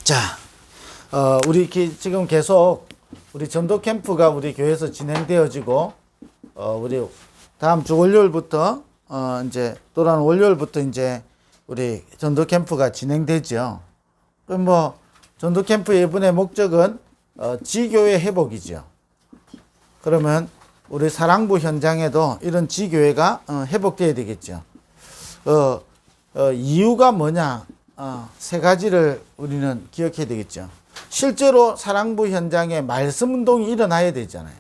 자, 우리 지금 계속 우리 전도 캠프가 우리 교회에서 진행되어지고, 우리 다음 주 월요일부터, 이제 돌아오는 월요일부터 이제 우리 전도 캠프가 진행되죠. 그럼 뭐, 전도 캠프 이번의 목적은, 지교회 회복이죠. 그러면 우리 사랑부 현장에도 이런 지교회가 회복돼야 되겠죠. 이유가 뭐냐? 세 가지를 우리는 기억해야 되겠죠. 실제로 사랑부 현장에 말씀 운동이 일어나야 되잖아요.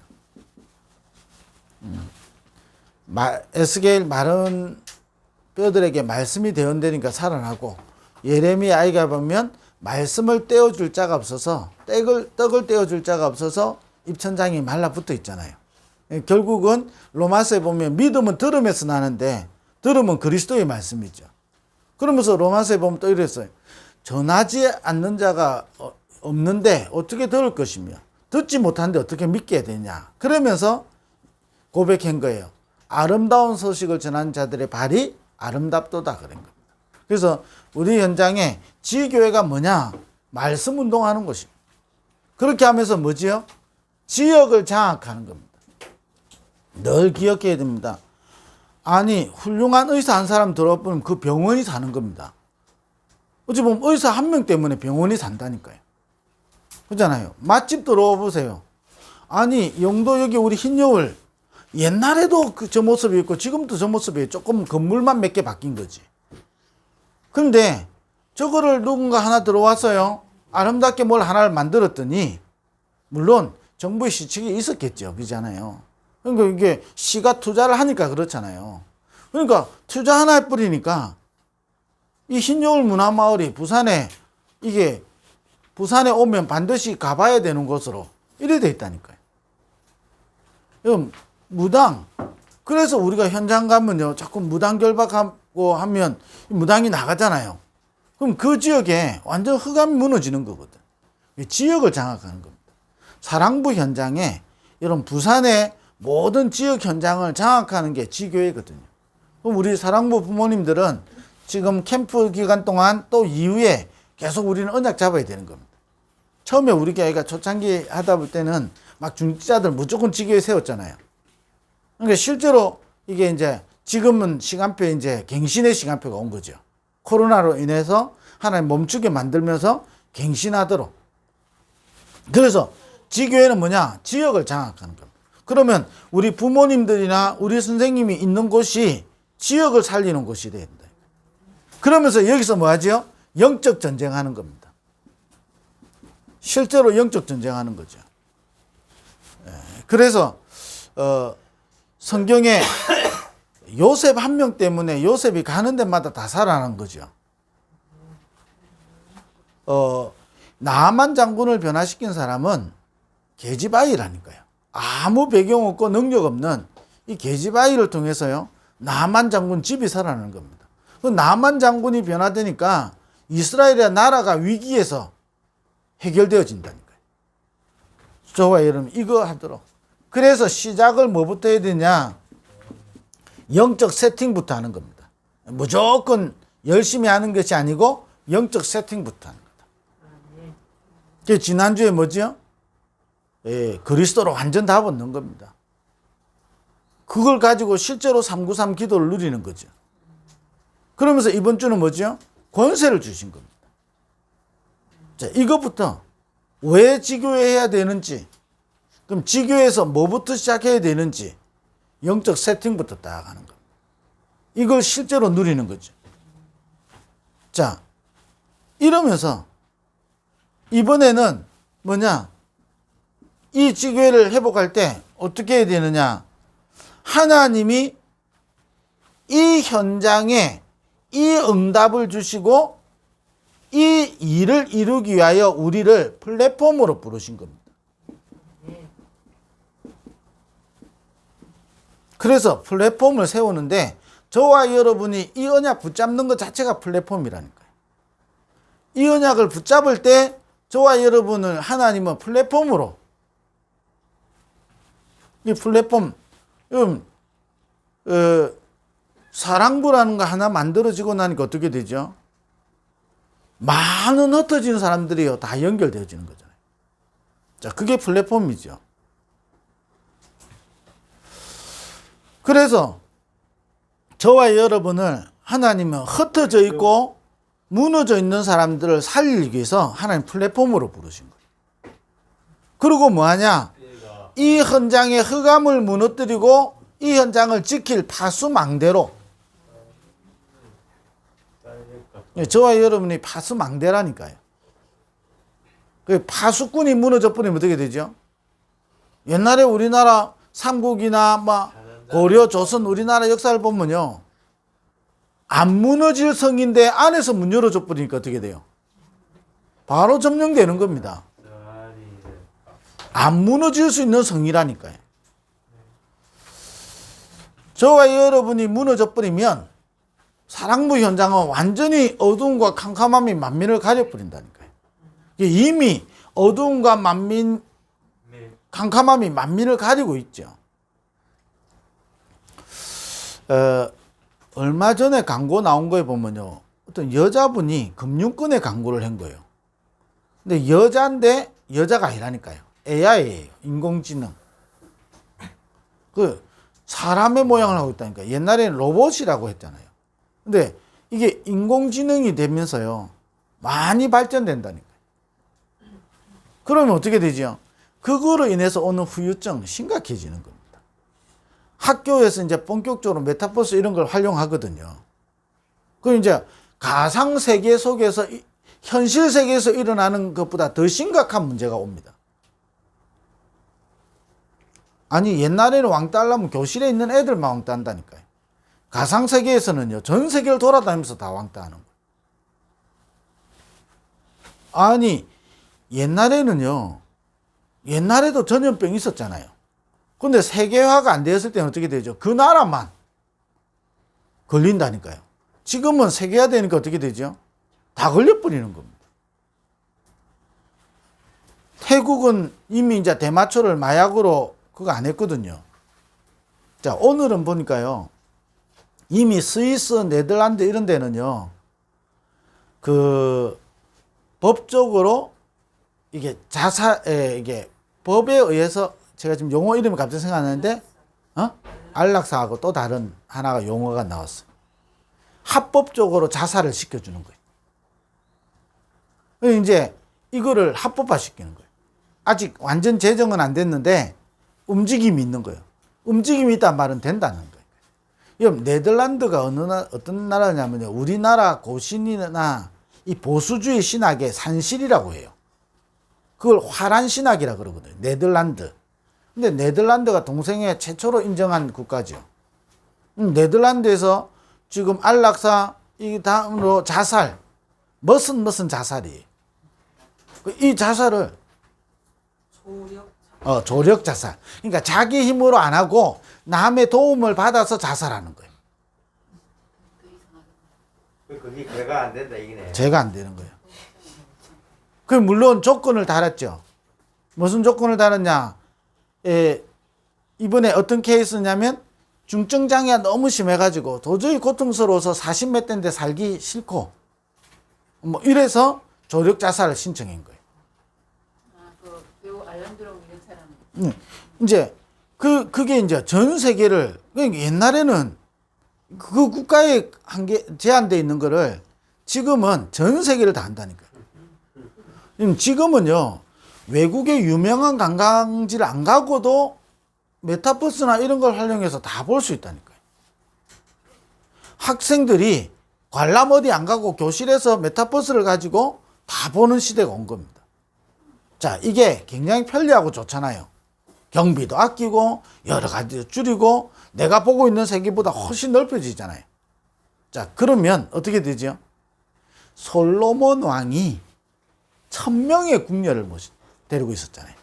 에스겔 마른 뼈들에게 말씀이 대언되니까 살아나고, 예레미야 아이가 보면 말씀을 떼어줄 자가 없어서, 떡을 떼어줄 자가 없어서 입천장이 말라붙어 있잖아요. 결국은 로마서에 보면 믿음은 들음에서 나는데, 들음은 그리스도의 말씀이죠. 그러면서 로마서에 보면 또 이랬어요. 전하지 않는 자가 없는데 어떻게 들을 것이며, 듣지 못하는데 어떻게 믿게 되냐. 그러면서 고백한 거예요. 아름다운 소식을 전하는 자들의 발이 아름답도다 그런 겁니다. 그래서 우리 현장에 지교회가 뭐냐? 말씀 운동하는 것입니다. 그렇게 하면서 뭐지요? 지역을 장악하는 겁니다. 늘 기억해야 됩니다. 아니, 훌륭한 의사 한 사람 들어보면 그 병원이 사는 겁니다. 어찌 보면 의사 한 명 때문에 병원이 산다니까요. 그렇잖아요. 맛집 들어보세요. 아니, 영도 여기 우리 흰여울 옛날에도 저 모습이 있고 지금도 저 모습이 조금 건물만 몇 개 바뀐 거지. 그런데 저거를 누군가 하나 들어왔어요. 아름답게 뭘 하나를 만들었더니, 물론 정부의 시책이 있었겠죠. 그렇잖아요. 그러니까 이게 시가 투자를 하니까 그렇잖아요. 그러니까 투자 하나 해버리니까 이 흰여울 문화마을이 부산에 오면 반드시 가봐야 되는 곳으로 이래 돼 있다니까요. 무당. 그래서 우리가 현장 가면요, 자꾸 무당 결박하고 하면 무당이 나가잖아요. 그럼 그 지역에 완전 흑암이 무너지는 거거든. 지역을 장악하는 겁니다. 사랑부 현장에 이런 부산의 모든 지역 현장을 장악하는 게 지교회거든요. 그럼 우리 사랑부 부모님들은 지금 캠프 기간 동안 또 이후에 계속 우리는 언약 잡아야 되는 겁니다. 처음에 우리 교회가 초창기 하다 볼 때는 막 중직자들 무조건 지교회 세웠잖아요. 그러니까 실제로 이게 이제 지금은 시간표에 이제 갱신의 시간표가 온 거죠. 코로나로 인해서 하나님 멈추게 만들면서 갱신하도록. 그래서 지교회는 뭐냐? 지역을 장악하는 겁니다. 그러면 우리 부모님들이나 우리 선생님이 있는 곳이 지역을 살리는 곳이 돼야 된다. 그러면서 여기서 뭐 하지요? 영적 전쟁하는 겁니다. 실제로 영적 전쟁하는 거죠. 그래서 성경에 요셉 한 명 때문에 요셉이 가는 데마다 다 살아난 거죠. 나아만 장군을 변화시킨 사람은 게지바이라니까요. 아무 배경 없고 능력 없는 이 게지바이를 통해서요, 나아만 장군 집이 살아나는 겁니다. 그 나아만 장군이 변화되니까 이스라엘의 나라가 위기에서 해결되어진다니까요. 저와 여러분, 이거 하도록. 그래서 시작을 뭐부터 해야 되냐? 영적 세팅부터 하는 겁니다. 무조건 열심히 하는 것이 아니고 영적 세팅부터 하는 거다. 지난주에 뭐지요? 그리스도로 완전 다 붙는 겁니다. 그걸 가지고 실제로 393 기도를 누리는 거죠. 그러면서 이번 주는 뭐죠? 권세를 주신 겁니다. 자, 이것부터 왜 지교회 해야 되는지, 그럼 지교회에서 뭐부터 시작해야 되는지, 영적 세팅부터 딱 하는 겁니다. 이걸 실제로 누리는 거죠. 자, 이러면서 이번에는 뭐냐? 이 지교회를 회복할 때 어떻게 해야 되느냐? 하나님이 이 현장에 이 응답을 주시고 이 일을 이루기 위하여 우리를 플랫폼으로 부르신 겁니다. 그래서 플랫폼을 세우는데 저와 여러분이 이 언약 붙잡는 것 자체가 플랫폼이라니까요. 이 언약을 붙잡을 때 저와 여러분을 하나님은 플랫폼으로, 이 플랫폼, 사랑부라는 거 하나 만들어지고 나니까 어떻게 되죠? 많은 흩어지는 사람들이요 다 연결되어지는 거잖아요. 자, 그게 플랫폼이죠. 그래서 저와 여러분을 하나님은 흩어져 있고 무너져 있는 사람들을 살리기 위해서 하나님 플랫폼으로 부르신 거예요. 그리고 뭐하냐? 이 현장의 흑암을 무너뜨리고 이 현장을 지킬 파수망대로. 저와 여러분이 파수망대라니까요. 파수꾼이 무너져 버리면 어떻게 되죠? 옛날에 우리나라 삼국이나 고려, 조선 우리나라 역사를 보면요, 안 무너질 성인데 안에서 문 열어줘 버리니까 어떻게 돼요? 바로 점령되는 겁니다. 안 무너질 수 있는 성이라니까요. 저와 여러분이 무너져 버리면 사랑부 현장은 완전히 어두움과 캄캄함이 만민을 가려버린다니까요. 이미 어두움과 캄캄함이 만민을 가리고 있죠. 얼마 전에 광고 나온 거에 보면요, 어떤 여자분이 금융권에 광고를 한 거예요. 근데 여자인데 여자가 아니라니까요. AI예요. 인공지능. 그 사람의 모양을 하고 있다니까. 옛날에는 로봇이라고 했잖아요. 근데 이게 인공지능이 되면서요, 많이 발전된다니까요. 그러면 어떻게 되죠? 그거로 인해서 오는 후유증 심각해지는 겁니다. 학교에서 이제 본격적으로 메타버스 이런 걸 활용하거든요. 그럼 이제 가상 세계 속에서 현실 세계에서 일어나는 것보다 더 심각한 문제가 옵니다. 아니, 옛날에는 왕따 하려면 교실에 있는 애들만 왕따 한다니까요. 가상 세계에서는요, 전 세계를 돌아다니면서 다 왕따 하는 거예요. 아니, 옛날에도 전염병이 있었잖아요. 근데 세계화가 안 되었을 때는 어떻게 되죠? 그 나라만 걸린다니까요. 지금은 세계화 되니까 어떻게 되죠? 다 걸려버리는 겁니다. 태국은 이미 이제 대마초를 마약으로 그거 안 했거든요. 자, 오늘은 보니까요, 이미 스위스, 네덜란드 이런 데는요, 그 법적으로 이게 이게 법에 의해서, 제가 지금 용어 이름이 갑자기 생각 안 나는데, 안락사하고 또 다른 하나가 용어가 나왔어요. 합법적으로 자살을 시켜주는 거예요. 이제 이거를 합법화 시키는 거예요. 아직 완전 제정은 안 됐는데 움직임이 있는 거예요. 움직임이 있다는 말은 된다는 거예요. 네덜란드가 어떤 나라냐면요, 우리나라 고신이나 이 보수주의 신학의 산실이라고 해요. 그걸 화란 신학이라 그러거든요. 네덜란드. 근데 네덜란드가 동성애 최초로 인정한 국가죠. 네덜란드에서 지금 안락사, 이 다음으로 자살, 무슨 자살이에요. 이 자살을 조력 자살. 그러니까 자기 힘으로 안 하고 남의 도움을 받아서 자살하는 거예요. 그게 죄가 안 된다 이기네. 죄가 안 되는 거예요. 그 물론 조건을 달았죠. 무슨 조건을 달았냐? 이번에 어떤 케이스냐면 중증 장애가 너무 심해가지고 도저히 고통스러워서 40몇 대인데 살기 싫고 뭐 이래서 조력 자살을 신청한 거예요. 그 배우 알란드롱 이런 사람. 이제 그게 이제 전 세계를, 그러니까 옛날에는 그 국가에 제한되어 있는 거를 지금은 전 세계를 다 한다니까요. 지금은요, 외국의 유명한 관광지를 안 가고도 메타버스나 이런 걸 활용해서 다 볼 수 있다니까요. 학생들이 관람 어디 안 가고 교실에서 메타버스를 가지고 다 보는 시대가 온 겁니다. 자, 이게 굉장히 편리하고 좋잖아요. 경비도 아끼고 여러 가지 줄이고 내가 보고 있는 세계보다 훨씬 넓어지잖아요. 자, 그러면 어떻게 되죠? 솔로몬 왕이 1000명의 궁녀를 데리고 있었잖아요.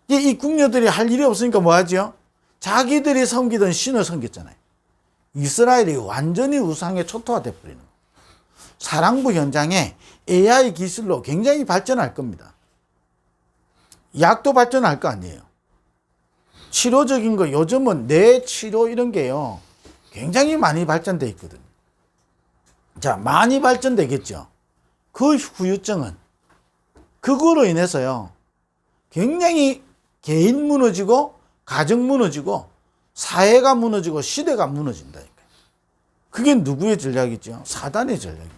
이 궁녀들이 할 일이 없으니까 뭐 하죠? 자기들이 섬기던 신을 섬겼잖아요. 이스라엘이 완전히 우상에 초토화돼 버리는 거예요. 사랑부 현장에 AI 기술로 굉장히 발전할 겁니다. 약도 발전할 거 아니에요. 치료적인 거, 요즘은 뇌 치료 이런 게요, 굉장히 많이 발전돼 있거든요. 자, 많이 발전되겠죠. 그 후유증은 그거로 인해서요. 굉장히 개인 무너지고 가정 무너지고 사회가 무너지고 시대가 무너진다니까요. 그게 누구의 전략이죠? 사단의 전략이죠.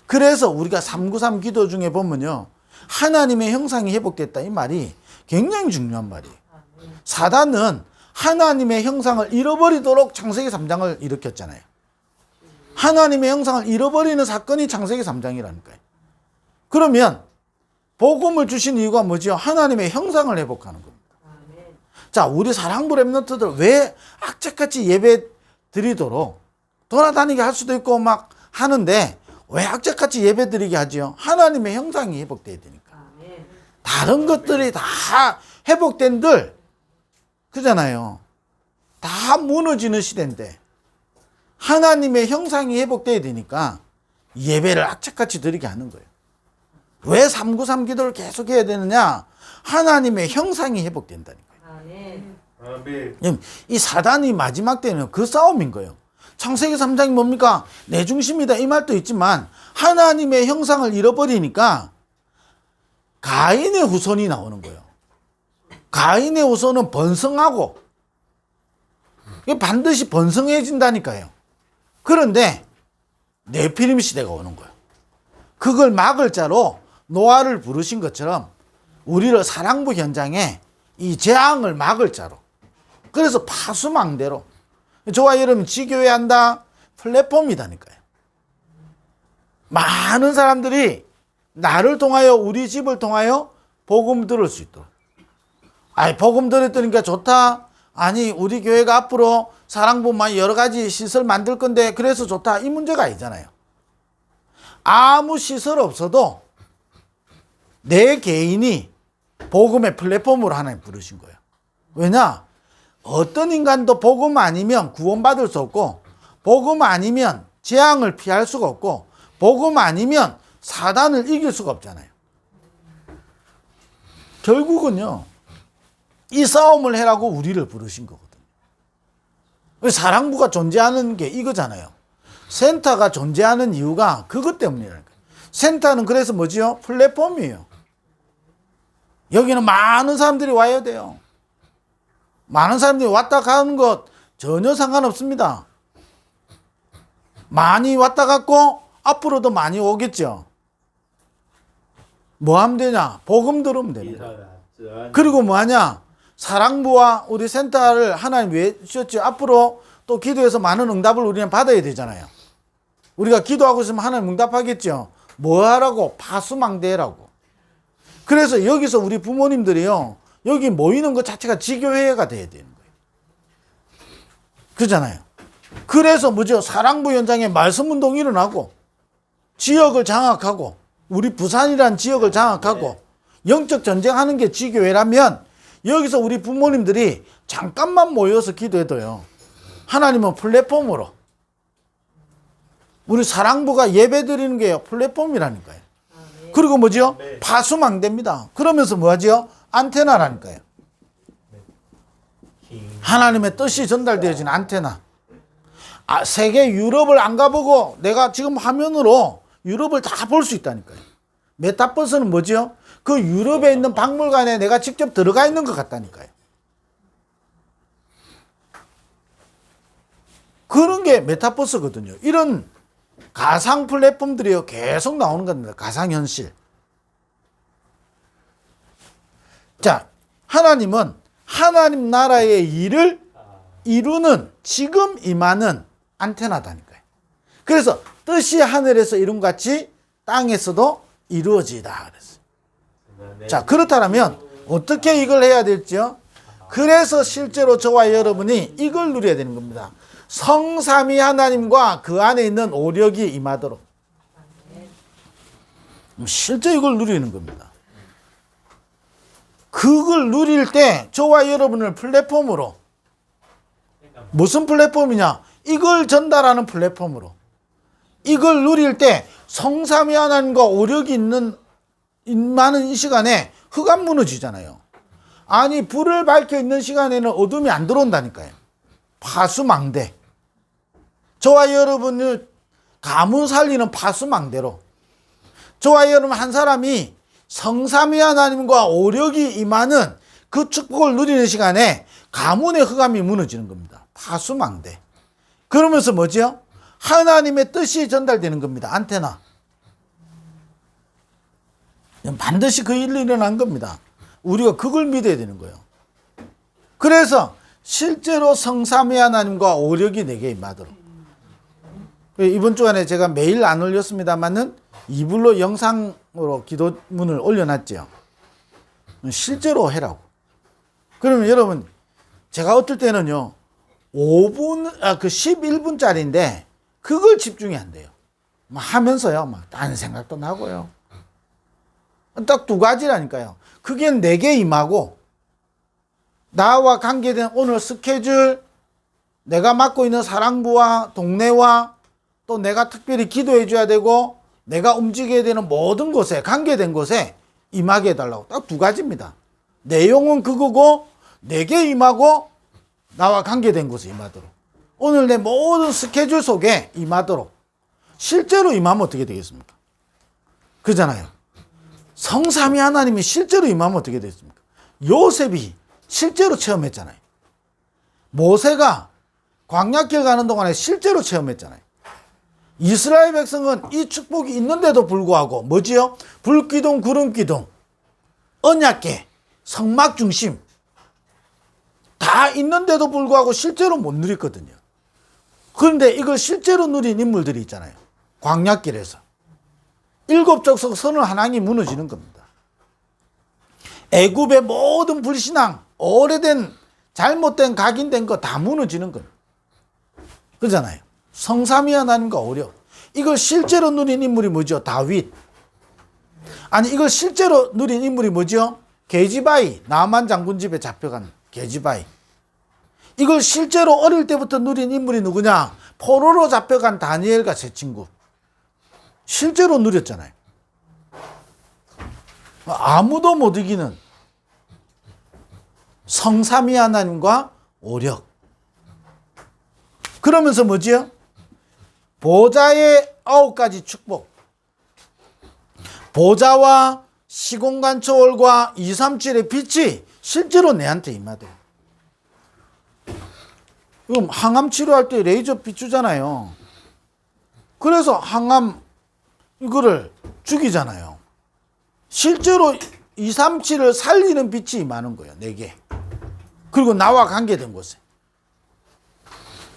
그래서 우리가 393 기도 중에 보면요. 하나님의 형상이 회복됐다 이 말이 굉장히 중요한 말이에요. 사단은 하나님의 형상을 잃어버리도록 창세기 3장을 일으켰잖아요. 하나님의 형상을 잃어버리는 사건이 창세기 3장이라니까요. 그러면 복음을 주신 이유가 뭐죠? 하나님의 형상을 회복하는 겁니다. 자, 우리 사랑부 렘넌트들 왜 악착같이 예배 드리도록 돌아다니게 할 수도 있고 막 하는데 왜 악착같이 예배 드리게 하지요? 하나님의 형상이 회복돼야 되니까. 다른 것들이 다 회복된들 그잖아요. 다 무너지는 시대인데 하나님의 형상이 회복돼야 되니까 예배를 악착같이 드리게 하는 거예요. 왜 393 기도를 계속 해야 되느냐? 하나님의 형상이 회복된다니까요. 아멘. 이 사단이 마지막 때는 그 싸움인 거예요. 창세기 3장이 뭡니까? 내 중심이다 이 말도 있지만 하나님의 형상을 잃어버리니까 가인의 후손이 나오는 거예요. 가인의 후손은 번성하고 반드시 번성해진다니까요. 그런데 네피림 시대가 오는 거예요. 그걸 막을 자로 노아를 부르신 것처럼 우리를 사랑부 현장에 이 재앙을 막을 자로 그래서 파수망대로 저와 여러분 지교회 한다 플랫폼이다니까요. 많은 사람들이 나를 통하여 우리 집을 통하여 복음 들을 수 있도록. 아니 복음 들었더니까 좋다. 아니 우리 교회가 앞으로 사랑부만 여러 가지 시설 만들 건데 그래서 좋다. 이 문제가 아니잖아요. 아무 시설 없어도 내 개인이 복음의 플랫폼으로 하나님 부르신 거예요. 왜냐? 어떤 인간도 복음 아니면 구원받을 수 없고 복음 아니면 재앙을 피할 수가 없고 복음 아니면 사단을 이길 수가 없잖아요. 결국은요. 이 싸움을 해라고 우리를 부르신 거거든요. 사랑부가 존재하는 게 이거잖아요. 센터가 존재하는 이유가 그것 때문이라니까요. 센터는 그래서 뭐지요? 플랫폼이에요. 여기는 많은 사람들이 와야 돼요. 많은 사람들이 왔다 가는 것 전혀 상관없습니다. 많이 왔다 갔고 앞으로도 많이 오겠죠. 뭐 하면 되냐? 복음 들으면 됩니다. 그리고 뭐 하냐? 사랑부와 우리 센터를 하나님 왜 주셨죠? 앞으로 또 기도해서 많은 응답을 우리는 받아야 되잖아요. 우리가 기도하고 있으면 하나님 응답하겠죠. 뭐 하라고? 파수망대라고. 그래서 여기서 우리 부모님들이요. 여기 모이는 것 자체가 지교회가 돼야 되는 거예요. 그렇잖아요. 그래서 뭐죠? 사랑부 현장에 말씀 운동이 일어나고 지역을 장악하고 우리 부산이란 지역을 장악하고 영적 전쟁하는 게 지교회라면 여기서 우리 부모님들이 잠깐만 모여서 기도해도요. 하나님은 플랫폼으로 우리 사랑부가 예배 드리는 게 플랫폼이라니까요. 그리고 뭐죠? 파수망대입니다. 그러면서 뭐하죠? 안테나라니까요. 하나님의 뜻이 전달되어진 안테나. 세계 유럽을 안 가보고 내가 지금 화면으로 유럽을 다 볼 수 있다니까요. 메타버스는 뭐죠? 그 유럽에 있는 박물관에 내가 직접 들어가 있는 것 같다니까요. 그런 게 메타버스거든요. 이런 가상 플랫폼들이 계속 나오는 겁니다. 가상현실. 자, 하나님은 하나님 나라의 일을 이루는 지금 임하는 안테나다니까요. 그래서 뜻이 하늘에서 이룬 같이 땅에서도 이루어지다 그랬어요. 자, 그렇다면 어떻게 이걸 해야 될지요? 그래서 실제로 저와 여러분이 이걸 누려야 되는 겁니다. 성삼위 하나님과 그 안에 있는 오력이 임하도록. 실제 이걸 누리는 겁니다. 그걸 누릴 때 저와 여러분을 플랫폼으로 무슨 플랫폼이냐? 이걸 전달하는 플랫폼으로 이걸 누릴 때 성삼위 하나님과 오력이 있는 임하는 이 시간에 흑암 무너지잖아요. 아니 불을 밝혀 있는 시간에는 어둠이 안 들어온다니까요. 파수망대. 저와 여러분을 가문 살리는 파수망대로 좋아요. 여러분, 한 사람이 성삼위 하나님과 오력이 임하는 그 축복을 누리는 시간에 가문의 흑암이 무너지는 겁니다. 파수망대. 그러면서 뭐죠? 하나님의 뜻이 전달되는 겁니다. 안테나. 반드시 그 일이 일어난 겁니다. 우리가 그걸 믿어야 되는 거예요. 그래서 실제로 성삼위 하나님과 오력이 내게 임하도록. 이번 주간에 제가 매일 안 올렸습니다만은 이불로 영상으로 기도문을 올려놨죠. 실제로 해라고. 그러면 여러분, 제가 어떨 때는요, 11분짜리인데 그걸 집중이 안 돼요. 막 하면서요, 막 딴 생각도 나고요. 딱 두 가지라니까요. 그게 내게 임하고, 나와 관계된 오늘 스케줄, 내가 맡고 있는 사랑부와 동네와 또 내가 특별히 기도해 줘야 되고 내가 움직여야 되는 모든 곳에, 관계된 곳에 임하게 해달라고. 딱 두 가지입니다. 내용은 그거고 내게 임하고 나와 관계된 곳에 임하도록. 오늘 내 모든 스케줄 속에 임하도록. 실제로 임하면 어떻게 되겠습니까? 그잖아요. 성삼위 하나님이 실제로 임하면 어떻게 되겠습니까? 요셉이 실제로 체험했잖아요. 모세가 광야길 가는 동안에 실제로 체험했잖아요. 이스라엘 백성은 이 축복이 있는데도 불구하고 뭐지요? 불기둥, 구름기둥, 언약궤, 성막 중심 다 있는데도 불구하고 실제로 못 누렸거든요. 그런데 이걸 실제로 누린 인물들이 있잖아요. 광야길에서. 7족속 선을 하나님이 무너지는 겁니다. 애굽의 모든 불신앙, 오래된 잘못된 각인된 거 다 무너지는 겁니다. 그렇잖아요. 성삼위 하나님과 오력. 이걸 실제로 누린 인물이 뭐죠? 다윗. 아니, 이걸 실제로 누린 인물이 뭐죠? 게지바이. 나만 장군 집에 잡혀간 게지바이. 이걸 실제로 어릴 때부터 누린 인물이 누구냐? 포로로 잡혀간 다니엘과 세 친구. 실제로 누렸잖아요. 아무도 못 이기는 성삼위 하나님과 오력. 그러면서 뭐지요? 보좌의 9가지 축복. 보좌와 시공간 초월과 2, 3, 7의 빛이 실제로 내한테 임하대요. 그럼 항암 치료할 때 레이저 비추잖아요. 그래서 항암 이거를 죽이잖아요. 실제로 2, 3, 7을 살리는 빛이 임하는 거예요. 4개. 그리고 나와 관계된 곳에.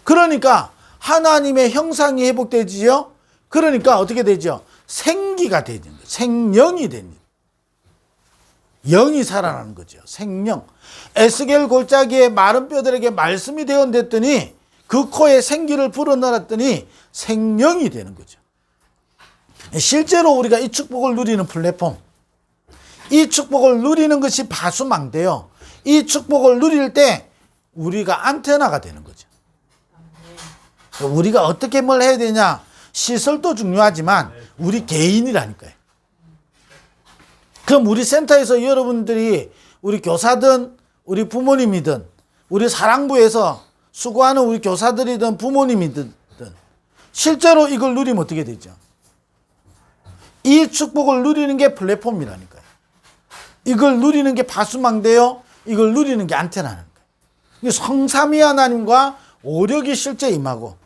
그러니까 하나님의 형상이 회복되지요. 그러니까 어떻게 되죠? 생기가 되는 거예요. 생명이 되는 거예요. 영이 살아나는 거죠. 생명. 에스겔 골짜기에 마른 뼈들에게 말씀이 되었더니 그 코에 생기를 불어넣었더니 생명이 되는 거죠. 실제로 우리가 이 축복을 누리는 플랫폼, 이 축복을 누리는 것이 파수망대요. 이 축복을 누릴 때 우리가 안테나가 되는 거죠. 우리가 어떻게 뭘 해야 되냐? 시설도 중요하지만 우리 개인이라니까요. 그럼 우리 센터에서 여러분들이 우리 교사든 우리 부모님이든 우리 사랑부에서 수고하는 우리 교사들이든 부모님이든 실제로 이걸 누리면 어떻게 되죠? 이 축복을 누리는 게 플랫폼이라니까요. 이걸 누리는 게 파수망대요. 이걸 누리는 게 안테나는 거예요. 성삼위 하나님과 오력이 실제 임하고,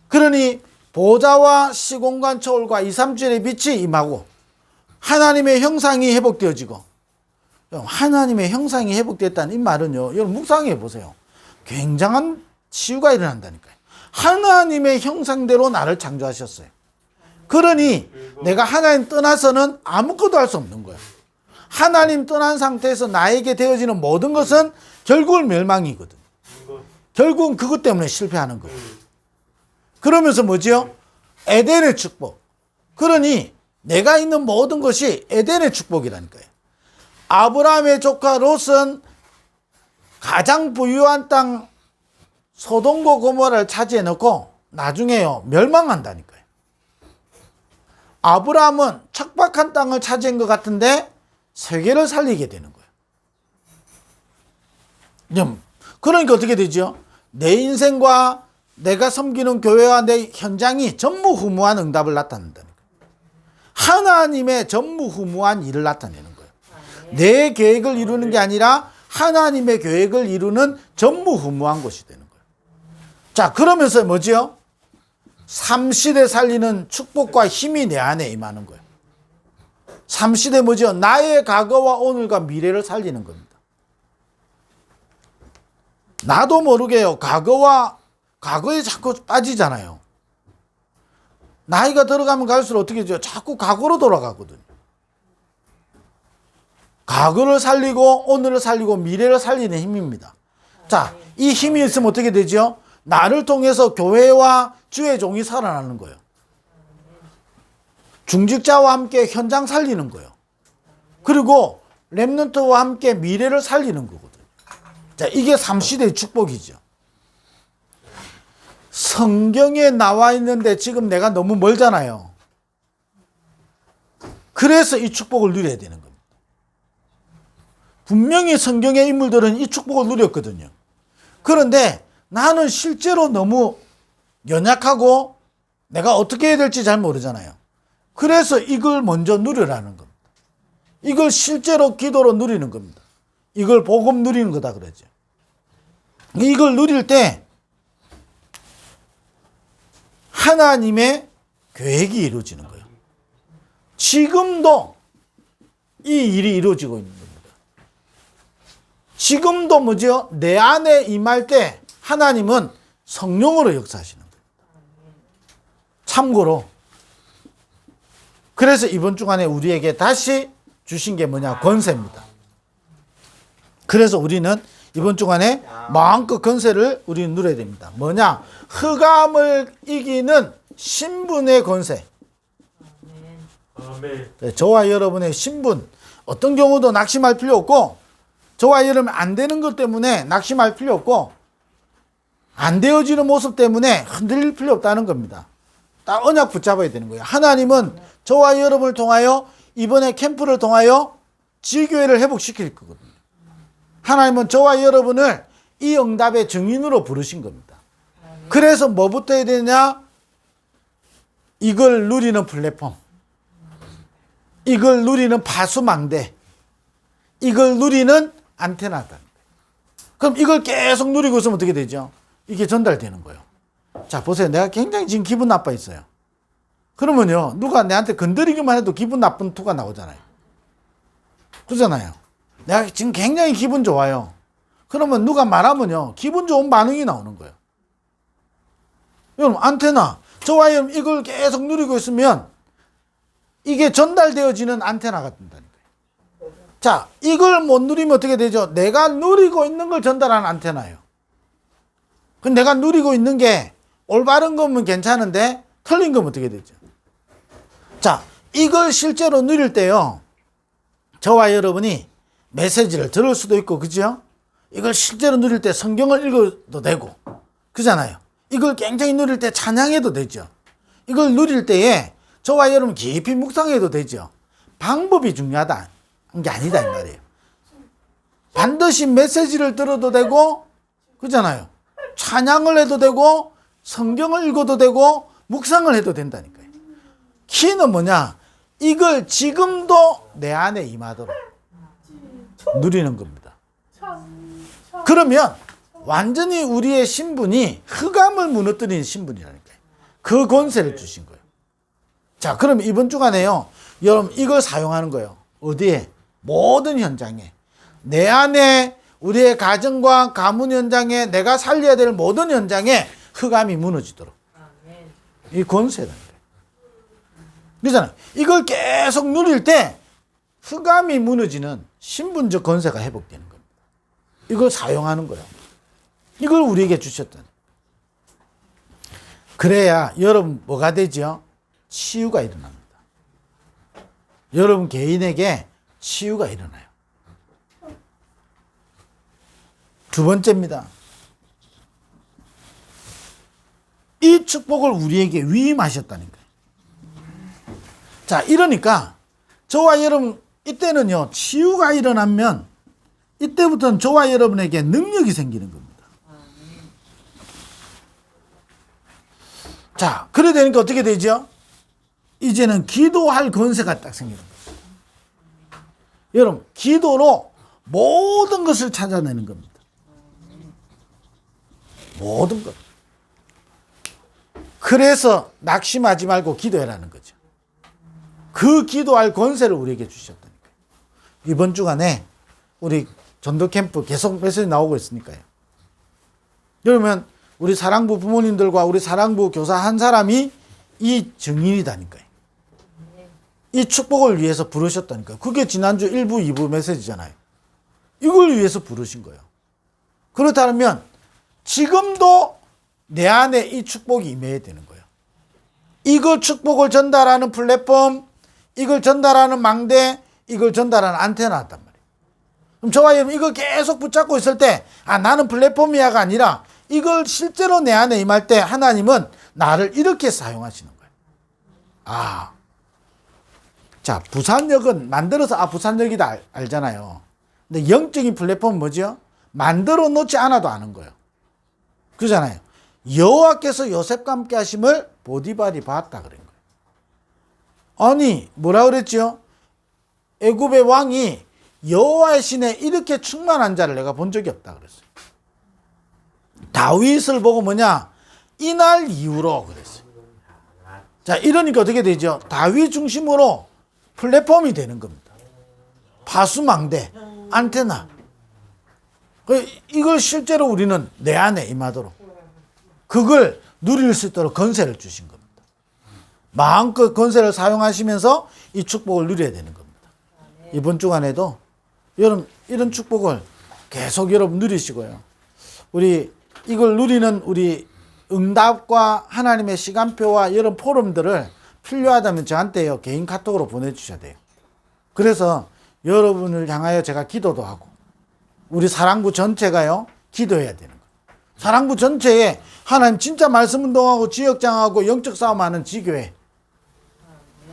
그러니 보좌와 시공간 초월과 2, 3, 7의 빛이 임하고 하나님의 형상이 회복되어지고. 하나님의 형상이 회복됐다는 이 말은요, 여러분 묵상해 보세요. 굉장한 치유가 일어난다니까요. 하나님의 형상대로 나를 창조하셨어요. 그러니 내가 하나님 떠나서는 아무것도 할 수 없는 거예요. 하나님 떠난 상태에서 나에게 되어지는 모든 것은 결국은 멸망이거든. 결국은 그것 때문에 실패하는 거예요. 그러면서 뭐지요? 에덴의 축복. 그러니 내가 있는 모든 것이 에덴의 축복이라니까요. 아브라함의 조카 롯은 가장 부유한 땅 소돔과 고모라를 차지해 놓고 나중에요 멸망한다니까요. 아브라함은 척박한 땅을 차지한 것 같은데 세계를 살리게 되는 거예요. 그러니까 어떻게 되죠? 내 인생과 내가 섬기는 교회와 내 현장이 전무후무한 응답을 나타낸다니까. 하나님의 전무후무한 일을 나타내는 거예요. 내 계획을 이루는 게 아니라 하나님의 계획을 이루는 전무후무한 것이 되는 거예요. 자, 그러면서 뭐지요? 삼시대 살리는 축복과 힘이 내 안에 임하는 거예요. 삼시대 뭐죠? 나의 과거와 오늘과 미래를 살리는 겁니다. 나도 모르게요. 과거에 자꾸 빠지잖아요. 나이가 들어가면 갈수록 어떻게 되죠? 자꾸 과거로 돌아가거든요. 과거를 살리고 오늘을 살리고 미래를 살리는 힘입니다. 자, 이 힘이 있으면 어떻게 되죠? 나를 통해서 교회와 주의 종이 살아나는 거예요. 중직자와 함께 현장 살리는 거예요. 그리고 렘넌트와 함께 미래를 살리는 거거든요. 자, 이게 삼시대의 축복이죠. 성경에 나와 있는데 지금 내가 너무 멀잖아요. 그래서 이 축복을 누려야 되는 겁니다. 분명히 성경의 인물들은 이 축복을 누렸거든요. 그런데 나는 실제로 너무 연약하고 내가 어떻게 해야 될지 잘 모르잖아요. 그래서 이걸 먼저 누리라는 겁니다. 이걸 실제로 기도로 누리는 겁니다. 이걸 복음 누리는 거다 그러죠. 이걸 누릴 때 하나님의 계획이 이루어지는 거예요. 지금도 이 일이 이루어지고 있는 겁니다. 지금도 뭐죠? 내 안에 임할 때 하나님은 성령으로 역사하시는 거예요. 참고로 그래서 이번 주간에 우리에게 다시 주신 게 뭐냐? 권세입니다. 그래서 우리는 이번 주간에 마음껏 권세를 우리는 누려야 됩니다. 뭐냐? 흑암을 이기는 신분의 권세. 아멘. 저와 여러분의 신분, 어떤 경우도 낙심할 필요 없고, 저와 여러분 안 되는 것 때문에 낙심할 필요 없고, 안 되어지는 모습 때문에 흔들릴 필요 없다는 겁니다. 딱 언약 붙잡아야 되는 거예요. 하나님은 저와 여러분을 통하여 이번에 캠프를 통하여 지교회를 회복시킬 거거든요. 하나님은 저와 여러분을 이 응답의 증인으로 부르신 겁니다. 그래서 뭐부터 해야 되냐? 이걸 누리는 플랫폼, 이걸 누리는 파수망대, 이걸 누리는 안테나다. 그럼 이걸 계속 누리고 있으면 어떻게 되죠? 이게 전달되는 거예요. 자, 보세요. 내가 굉장히 지금 기분 나빠 있어요. 그러면요, 누가 내한테 건드리기만 해도 기분 나쁜 투가 나오잖아요. 그러잖아요. 내가 지금 굉장히 기분 좋아요. 그러면 누가 말하면요, 기분 좋은 반응이 나오는 거예요. 여러분, 안테나. 저와 여러분 이걸 계속 누리고 있으면 이게 전달되어지는 안테나가 된다니까요. 자, 이걸 못 누리면 어떻게 되죠? 내가 누리고 있는 걸 전달하는 안테나예요. 근데 내가 누리고 있는 게 올바른 거면 괜찮은데 틀린 거면 어떻게 되죠? 자, 이걸 실제로 누릴 때요, 저와 여러분이 메시지를 들을 수도 있고, 그죠? 이걸 실제로 누릴 때 성경을 읽어도 되고, 그잖아요. 이걸 굉장히 누릴 때 찬양해도 되죠. 이걸 누릴 때에 저와 여러분 깊이 묵상해도 되죠. 방법이 중요하다 게 아니다 이 말이에요. 반드시 메시지를 들어도 되고, 그잖아요. 찬양을 해도 되고, 성경을 읽어도 되고, 묵상을 해도 된다니까요. 키는 뭐냐? 이걸 지금도 내 안에 임하도록 누리는 겁니다. 그러면 완전히 우리의 신분이 흑암을 무너뜨리는 신분이라니까요. 그 권세를 주신 거예요. 자, 그럼 이번 주간에요, 여러분 이걸 사용하는 거예요. 어디에? 모든 현장에. 내 안에, 우리의 가정과 가문 현장에, 내가 살려야 될 모든 현장에 흑암이 무너지도록. 이 권세라는 거예요. 그렇잖아요. 이걸 계속 누릴 때 흑암이 무너지는 신분적 권세가 회복되는 겁니다. 이걸 사용하는 거예요. 이걸 우리에게 주셨던. 그래야 여러분 뭐가 되죠? 치유가 일어납니다. 여러분 개인에게 치유가 일어나요. 두 번째입니다. 이 축복을 우리에게 위임하셨다는 거예요. 자, 이러니까 저와 여러분 이때는요, 치유가 일어나면 이때부터는 저와 여러분에게 능력이 생기는 겁니다. 자, 그래 되니까 어떻게 되죠? 이제는 기도할 권세가 딱 생기는 거예요. 여러분, 기도로 모든 것을 찾아내는 겁니다. 모든 것. 그래서 낙심하지 말고 기도해라는 거죠. 그 기도할 권세를 우리에게 주셨다니까요. 이번 주간에 우리 전도 캠프 계속 메시지 나오고 있으니까요. 그러면 우리 사랑부 부모님들과 우리 사랑부 교사 한 사람이 이 증인이다니까요. 이 축복을 위해서 부르셨다니까요. 그게 지난주 1부, 2부 메시지잖아요. 이걸 위해서 부르신 거예요. 그렇다면 지금도 내 안에 이 축복이 임해야 되는 거예요. 이걸 축복을 전달하는 플랫폼, 이걸 전달하는 망대, 이걸 전달하는 안테나였단 말이에요. 그럼 저와 여러분 이걸 계속 붙잡고 있을 때, 아, 나는 플랫폼이야가 아니라 이걸 실제로 내 안에 임할 때 하나님은 나를 이렇게 사용하시는 거예요. 아. 자, 부산역은 만들어서, 아, 부산역이다 알잖아요. 근데 영적인 플랫폼은 뭐죠? 만들어 놓지 않아도 아는 거예요. 그러잖아요. 여호와께서 요셉과 함께 하심을 보디발이 봤다 그런 거예요. 아니, 뭐라 그랬죠? 애굽의 왕이 여호와의 신에 이렇게 충만한 자를 내가 본 적이 없다 그랬어요. 다윗을 보고 뭐냐? 이날 이후로 그랬어요. 자, 이러니까 어떻게 되죠? 다윗 중심으로 플랫폼이 되는 겁니다. 파수망대, 안테나. 이걸 실제로 우리는 내 안에 임하도록 그걸 누릴 수 있도록 권세를 주신 겁니다. 마음껏 권세를 사용하시면서 이 축복을 누려야 되는 겁니다. 이번 주간에도 여러분 이런 축복을 계속 여러분 누리시고요. 우리 이걸 누리는 우리 응답과 하나님의 시간표와 이런 포럼들을 필요하다면 저한테요 개인 카톡으로 보내주셔야 돼요. 그래서 여러분을 향하여 제가 기도도 하고 우리 사랑부 전체가요 기도해야 되는 거예요. 사랑부 전체에 하나님 진짜 말씀 운동하고 지역장하고 영적 싸움하는 지교회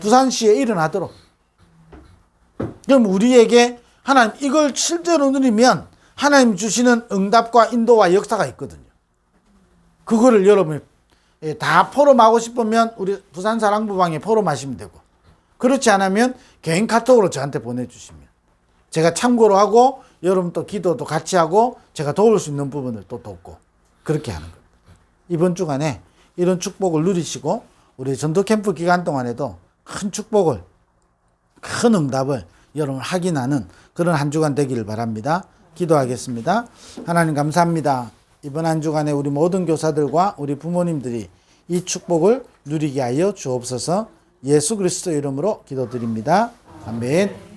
부산시에 일어나도록. 그럼 우리에게 하나님 이걸 실제로 누리면 하나님 주시는 응답과 인도와 역사가 있거든요. 그거를 여러분이 다 포럼하고 싶으면 우리 부산 사랑부방에 포럼하시면 되고, 그렇지 않으면 개인 카톡으로 저한테 보내주시면 제가 참고로 하고 여러분 또 기도도 같이 하고 제가 도울 수 있는 부분을 또 돕고 그렇게 하는 겁니다. 이번 주간에 이런 축복을 누리시고 우리 전도 캠프 기간 동안에도 큰 축복을, 큰 응답을 여러분 확인하는 그런 한 주간 되기를 바랍니다. 기도하겠습니다. 하나님 감사합니다. 이번 한 주간에 우리 모든 교사들과 우리 부모님들이 이 축복을 누리게 하여 주옵소서. 예수 그리스도 이름으로 기도드립니다. 아멘.